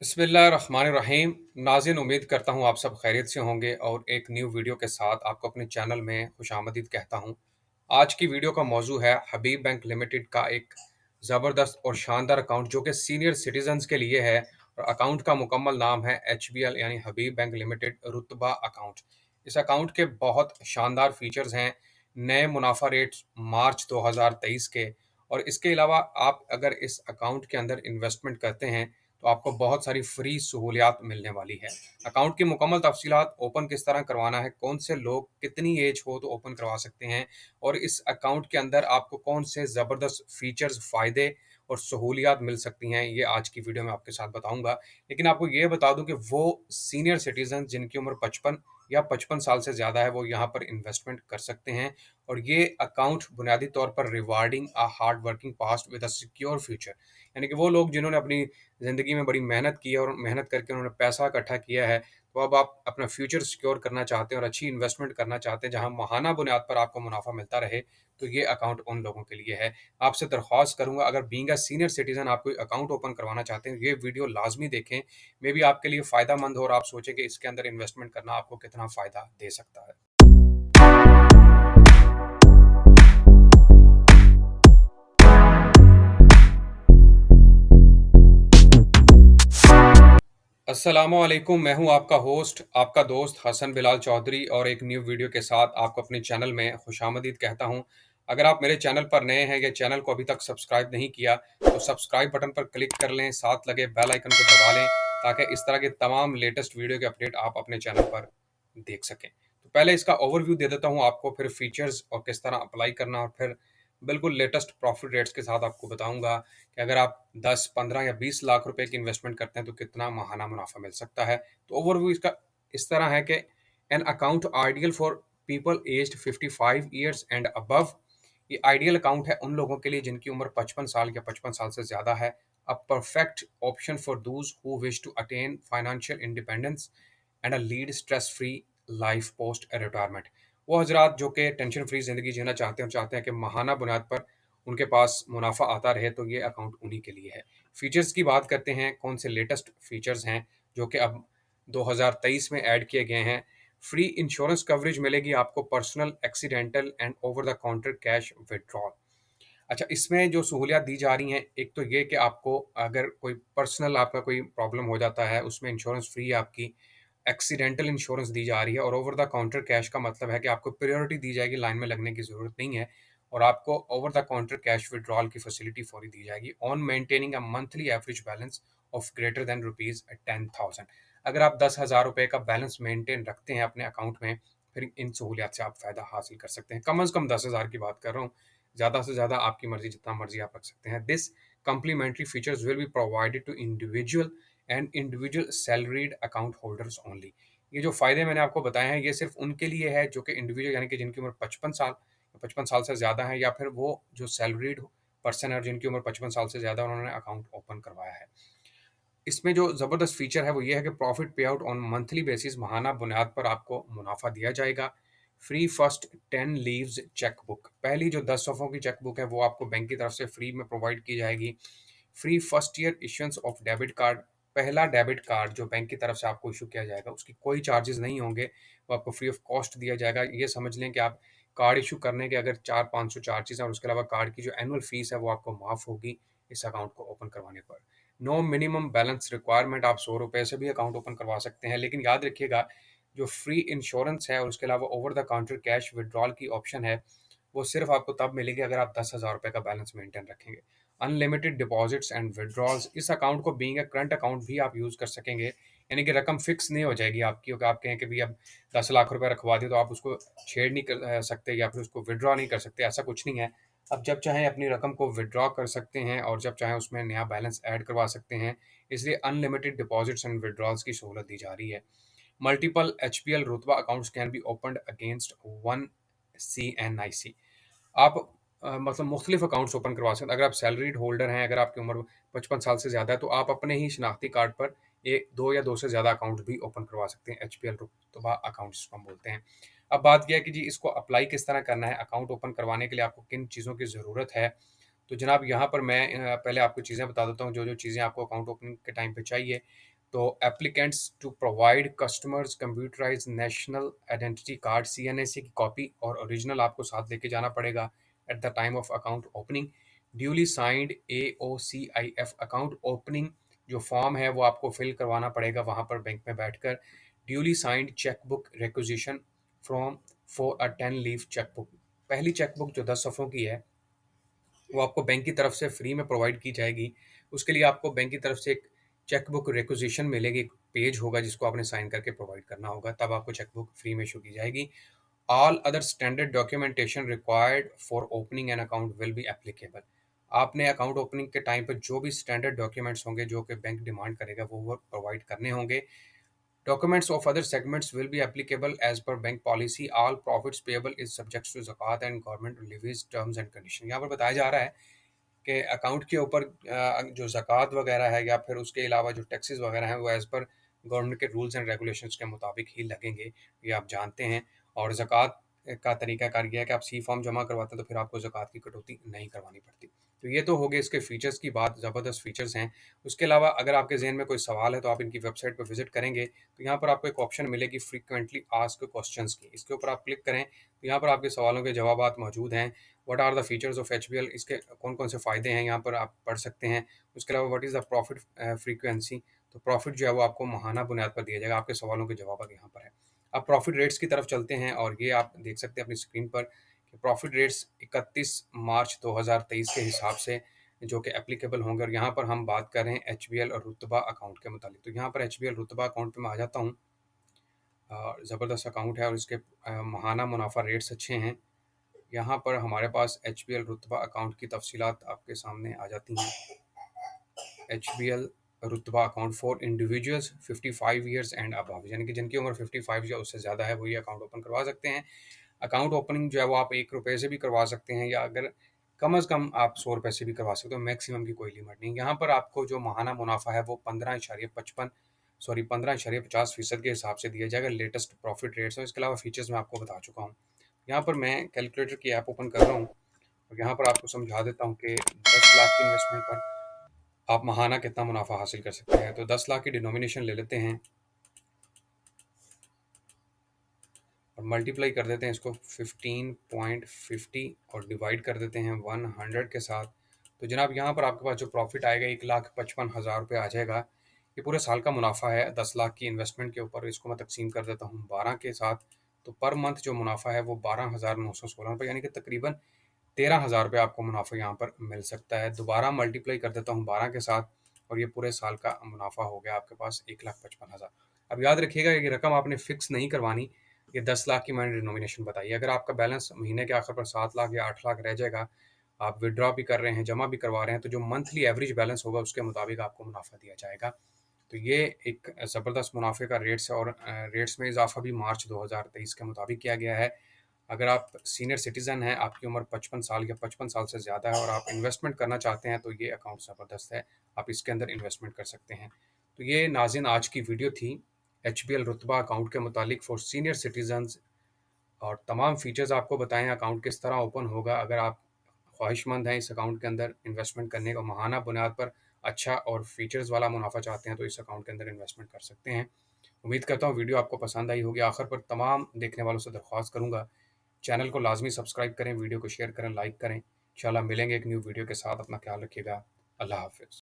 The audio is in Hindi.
बिस्मिल्लाहिर्रहमानिर्रहीम। नाज़रीन, उम्मीद करता हूँ आप सब खैरियत से होंगे और एक न्यू वीडियो के साथ आपको अपने चैनल में खुशामदीद कहता हूँ। आज की वीडियो का मौजू है हबीब बैंक लिमिटेड का एक ज़बरदस्त और शानदार अकाउंट जो कि सीनियर सिटीजन्स के लिए है। और अकाउंट का मुकम्मल नाम है HBL यानी हबीब बैंक लिमिटेड रुतबा अकाउंट। इस अकाउंट के बहुत शानदार फीचर्स हैं। नए मुनाफा रेट्स मार्च 2023 के, और इसके अलावा आप अगर इस अकाउंट के अंदर इन्वेस्टमेंट करते हैं तो आपको बहुत सारी फ्री सहूलियात मिलने वाली है। अकाउंट की मुकम्मल तफसीलात, ओपन किस तरह करवाना है, कौन से लोग कितनी एज हो तो ओपन करवा सकते हैं, और इस अकाउंट के अंदर आपको कौन से ज़बरदस्त फ़ीचर्स, फ़ायदे और सहूलियात मिल सकती हैं, ये आज की वीडियो में आपके साथ बताऊँगा। लेकिन आपको ये बता दूँ कि वो सीनियर सिटीज़न जिनकी उम्र 55 या 55 साल से ज़्यादा है, वो यहाँ पर इन्वेस्टमेंट कर सकते हैं। और ये अकाउंट बुनियादी तौर पर rewarding a hard working past with a secure future, यानी कि वो लोग जिन्होंने अपनी ज़िंदगी में बड़ी मेहनत की है और मेहनत करके उन्होंने पैसा इकट्ठा किया है, तो अब आप अपना फ्यूचर सिक्योर करना चाहते हैं और अच्छी इन्वेस्टमेंट करना चाहते हैं, जहाँ माहाना बुनियाद पर आपको मुनाफ़ा मिलता रहे, तो ये अकाउंट उन लोगों के लिए है। आपसे दरख्वास्त करूँगा, अगर बीइंग अ सीनियर सिटीज़न आप कोई अकाउंट ओपन करवाना चाहते हैं, ये वीडियो लाज़मी देखें। मे बी आपके लिए फ़ायदेमंद हो और आप सोचें कि इसके अंदर इन्वेस्टमेंट करना आपको कितना फ़ायदा दे सकता है। अस्सलामुअलैकुम, मैं हूं आपका होस्ट, आपका दोस्त हसन बिलाल चौधरी, और एक न्यू वीडियो के साथ आपको अपने चैनल में खुशामदीद कहता हूं। अगर आप मेरे चैनल पर नए हैं या चैनल को अभी तक सब्सक्राइब नहीं किया, तो सब्सक्राइब बटन पर क्लिक कर लें, साथ लगे बेल आइकन को दबा लें, ताकि इस तरह के तमाम लेटेस्ट वीडियो के अपडेट आप अपने चैनल पर देख सकें। तो पहले इसका ओवरव्यू दे देता हूं आपको, फिर फीचर्स और किस तरह अप्लाई करना, और फिर बिल्कुल लेटेस्ट प्रॉफिट रेट्स के साथ आपको बताऊंगा कि अगर आप 10, 15 या 20 लाख रुपए की इन्वेस्टमेंट करते हैं तो कितना माहाना मुनाफा मिल सकता है। तो ओवरव्यू इसका इस तरह है कि an account ideal for people aged 55 years and above. ये आइडियल अकाउंट है उन लोगों के लिए जिनकी उम्र 55 साल या 55 साल से ज़्यादा है। A perfect option for those who wish to attain financial independence and a lead stress free life post retirement. वो हजरात जो कि टेंशन फ्री ज़िंदगी जीना चाहते हैं और चाहते हैं कि माहाना बुनियाद पर उनके पास मुनाफा आता रहे, तो ये अकाउंट उन्हीं के लिए है। फीचर्स की बात करते हैं, कौन से लेटेस्ट फीचर्स हैं जो कि अब 2023 में ऐड किए गए हैं। फ्री इंश्योरेंस कवरेज मिलेगी आपको, personal accidental and over the counter cash withdrawal. अच्छा, इसमें जो सहूलियत दी जा रही हैं, एक तो ये कि आपको अगर कोई पर्सनल आपका कोई प्रॉब्लम हो जाता है, उसमें इंश्योरेंस फ्री है आपकी। एक्सीडेंटल इंश्योरेंस दी जा रही है, और ओवर द काउंटर कैश का मतलब है कि आपको प्रायोरिटी दी जाएगी, लाइन में लगने की ज़रूरत नहीं है, और आपको over the counter cash withdrawal की फैसिलिटी फौरी दी जाएगी on maintaining a monthly average balance of greater than rupees 10,000। अगर आप 10,000 रुपये का बैलेंस मेंटेन रखते हैं अपने अकाउंट में, फिर इन सहूलियात से आप फ़ायदा हासिल कर सकते हैं। कम अज़ कम 10,000 की बात कर रहा हूँ, ज़्यादा से ज़्यादा आपकी मर्ज़ी, जितना मर्ज़ी आप रख सकते हैं। This complementary features will be provided to individual and individual salaried account holders only. ये जो फ़ायदे मैंने आपको बताए हैं, ये सिर्फ़ उनके लिए है जो कि इंडिविजुअल, यानी कि जिनकी उम्र 55 साल, 55 साल से ज़्यादा है, या फिर वो जो सैलरीड पर्सन है और जिनकी उम्र 55 साल से ज़्यादा उन्होंने अकाउंट ओपन करवाया है। इसमें जो ज़बरदस्त फ़ीचर है वो ये है कि प्रॉफ़िट पे आउट ऑन मंथली बेसिस, माहाना बुनियाद पर आपको मुनाफ़ा दिया जाएगा। Free first 10 leaves cheque book, पहली जो 10 सफ़ों की चेक बुक है वो आपको बैंक की तरफ से फ्री में प्रोवाइड की जाएगी। Free first year issuance of debit card, पहला डेबिट कार्ड जो बैंक की तरफ से आपको इशू किया जाएगा उसकी कोई चार्जेस नहीं होंगे, वो आपको फ्री ऑफ कॉस्ट दिया जाएगा। ये समझ लें कि आप कार्ड इशू करने के अगर 400-500 चार्जेस हैं, और उसके अलावा कार्ड की जो एनुअल फीस है वो आपको माफ़ होगी इस अकाउंट को ओपन करवाने पर। नो मिनिमम बैलेंस रिक्वायरमेंट, आप 100 रुपये से भी अकाउंट ओपन करवा सकते हैं, लेकिन याद रखिएगा जो फ्री इंश्योरेंस है और उसके अलावा over the counter cash withdrawal की ऑप्शन है, वो सिर्फ आपको तब मिलेगी अगर आप 10,000 रुपये का बैलेंस मेंटेन रखेंगे। अनलिमिटेड डिपॉजिट्स एंड विड्रॉल्स, इस अकाउंट को बीइंग अ करंट अकाउंट भी आप यूज़ कर सकेंगे, यानी कि रकम फिक्स नहीं हो जाएगी आपकी, कि आप कहें कि भाई अब 10 लाख रुपए रखवा दिए तो आप उसको छेड़ नहीं कर सकते, या फिर उसको विड्रॉ नहीं कर सकते, ऐसा कुछ नहीं है। आप जब चाहें अपनी रकम को विड्रॉ कर सकते हैं और जब चाहें उसमें नया बैलेंस ऐड करवा सकते हैं, इसलिए अनलिमिटेड डिपॉजिट्स एंड विड्रॉल्स की सहूलत दी जा रही है। मल्टीपल HPL रुतबा accounts can be opened against one CNIC। आप मतलब मुख्तलिफ अकाउंट्स ओपन करवा सकते हैं। अगर आप सैलरीड होल्डर हैं, अगर आपकी उम्र 55 साल से ज़्यादा है, तो आप अपने ही शनाख्ती कार्ड पर एक, दो या दो से ज़्यादा अकाउंट भी ओपन करवा सकते हैं। HPL रुतबा अकाउंट जिसको हम बोलते हैं। अब बात यह है कि जी इसको अप्लाई किस तरह करना है, अकाउंट ओपन करवाने के लिए आपको किन चीज़ों की ज़रूरत है। तो जनाब यहाँ पर मैं पहले आपको चीज़ें बता देता हूँ, जो जो चीज़ें आपको अकाउंट ओपनिंग के टाइम पे चाहिए। तो applicants to provide customers computerise national identity card CNAC की कॉपी और ओरिजिनल आपको साथ लेके जाना पड़ेगा at the time of account opening. Duly signed AOCIF account opening जो फॉर्म है वो आपको फिल करवाना पड़ेगा वहाँ पर बैंक में बैठकर। Duly signed chequebook requisition from for a 10 leaf chequebook. पहली चेकबुक जो 10 सफ़ों की है वो आपको बैंक की तरफ से फ्री में प्रोवाइड की जाएगी। उसके लिए आपको बैंक की तरफ से एक चेकबुक रिक्विजिशन मिलेगी, एक पेज होगा जिसको आपने साइन करके प्रोवाइड करना होगा, तब आपको चेकबुक फ्री में इशू की जाएगी। All other standard documentation required for opening an account will be applicable. आपने अकाउंट ओपनिंग के टाइम पर जो भी स्टैंडर्ड डॉक्यूमेंट्स होंगे जो कि बैंक डिमांड करेगा वो प्रोवाइड करने होंगे। Documents of other segments will be applicable as per bank policy. All profits payable is subject to zakat and government levies terms and condition। यहाँ पर बताया जा रहा है कि अकाउंट के ऊपर जो ज़कात वगैरह है या फिर उसके अलावा जो टैक्सेस वगैरह हैं वो एज़ पर गवर्नमेंट के रूल्स एंड रेगुलेशंस के मुताबिक ही लगेंगे, ये आप जानते हैं। और ज़कात का तरीकाकार ये है कि आप सी फॉर्म जमा करवाते हैं तो फिर आपको ज़कात की कटौती नहीं करवानी पड़ती। तो ये तो हो गए इसके फ़ीचर्स की बात, ज़बरदस्त फ़ीचर्स हैं। उसके अलावा अगर आपके ज़हन में कोई सवाल है तो आप इनकी वेबसाइट पर विज़िट करेंगे तो यहाँ पर आपको एक ऑप्शन मिलेगी फ्रीक्वेंटली आस्क्ड क्वेश्चंस की। इसके ऊपर आप क्लिक करें तो यहाँ पर आपके सवालों के जवाबात मौजूद हैं। What are the features of HBL, इसके कौन-कौन से फ़ायदे हैं यहाँ पर आप पढ़ सकते हैं। उसके अलावा what is the profit frequency, तो प्रॉफिट जो है वो आपको माहाना बुनियाद पर दिया जाएगा। आपके सवालों के जवाब यहाँ पर है। अब प्रॉफिट रेट्स की तरफ चलते हैं और ये आप देख सकते हैं अपनी स्क्रीन पर कि प्रॉफिट रेट्स 31 मार्च 2023 के हिसाब से जो कि एप्लीकेबल होंगे। और यहाँ पर हम बात कर रहे हैं एचबीएल और रुतबा अकाउंट के मुतालिक। तो यहाँ पर एचबीएल रुतबा अकाउंट पे मैं आ जाता हूँ। ज़बरदस्त अकाउंट है और इसके माहाना मुनाफा रेट्स अच्छे हैं। यहाँ पर हमारे पास एचबीएल रुतबा अकाउंट की तफसीलात आपके सामने आ जाती हैं। एचबीएल रुतबा account for individuals 55 years and above, यानी कि जिनकी उम्र 55 या उससे ज़्यादा है वो ये अकाउंट ओपन करवा सकते हैं। अकाउंट ओपनिंग जो है वो आप ₹1 से भी करवा सकते हैं या अगर कम अज़ कम आप ₹100 से भी करवा सकते हो, मैक्सिमम की कोई लिमिट नहीं। यहाँ पर आपको जो माहाना मुनाफा है वो 15.50% के हिसाब से दिया जाएगा। लेटेस्ट प्रॉफिट रेट्स और इसके अलावा फीचर्स मैं आपको बता चुका हूँ। यहाँ पर मैं कैलकुलेटर की ऐप ओपन कर रहा हूँ और यहाँ पर आपको समझा देता हूँ कि 10 लाख की इन्वेस्टमेंट पर आप माहाना कितना मुनाफा हासिल कर सकते हैं। तो 10 लाख की डिनोमिनेशन ले लेते हैं और मल्टीप्लाई कर देते हैं इसको 15.50 और डिवाइड कर देते हैं 100 के साथ। तो जनाब यहाँ पर आपके पास जो प्रॉफिट आएगा 1,55,000 रुपये आ जाएगा। ये पूरे साल का मुनाफा है 10 लाख की इन्वेस्टमेंट के ऊपर। इसको मैं तकसीम कर देता हूँ 12 के साथ, तो पर मंथ जो मुनाफा है वो 12,916 रुपये, यानी कि तकरीबन 13,000 रुपये आपको मुनाफा यहाँ पर मिल सकता है। दोबारा मल्टीप्लाई कर देता हूँ 12 के साथ और ये पूरे साल का मुनाफा हो गया आपके पास 1,55,000। अब याद रखिएगा ये रकम आपने फ़िक्स नहीं करवानी। ये 10 लाख की मैंने डिनोमिनेशन बताई है। अगर आपका बैलेंस महीने के आखिर पर 7 लाख या 8 लाख रह जाएगा, आप विथड्रॉ भी कर रहे हैं, जमा भी करवा रहे हैं, तो जो मंथली एवरेज बैलेंस होगा उसके मुताबिक आपको मुनाफा दिया जाएगा। तो ये एक ज़बरदस्त मुनाफे का रेट्स है और रेट्स में इजाफा भी मार्च 2023 के मुताबिक किया गया है। अगर आप सीनियर सिटीज़न हैं, आपकी उम्र 55 साल या 55 साल से ज़्यादा है और आप इन्वेस्टमेंट करना चाहते हैं तो ये अकाउंट ज़बरदस्त है, आप इसके अंदर इन्वेस्टमेंट कर सकते हैं। तो ये नाज़रीन आज की वीडियो थी एचबीएल रुतबा अकाउंट के मुतालिक फॉर सीनियर सिटीज़न्स, और तमाम फ़ीचर्स आपको बताएँ अकाउंट किस तरह ओपन होगा। अगर आप ख्वाहिशमंद हैं इस अकाउंट के अंदर इन्वेस्टमेंट करने का, माहाना बुनियाद पर अच्छा और फ़ीचर्स वाला मुनाफा चाहते हैं तो इस अकाउंट के अंदर इन्वेस्टमेंट कर सकते हैं। उम्मीद करता हूँ वीडियो आपको पसंद आई होगी। आखिर पर तमाम देखने वालों से दरख्वास्त करूँगा चैनल को लाज़मी सब्सक्राइब करें, वीडियो को शेयर करें, लाइक करें। इंशाल्लाह मिलेंगे एक न्यू वीडियो के साथ। अपना ख्याल रखिएगा। अल्लाह हाफ़िज़।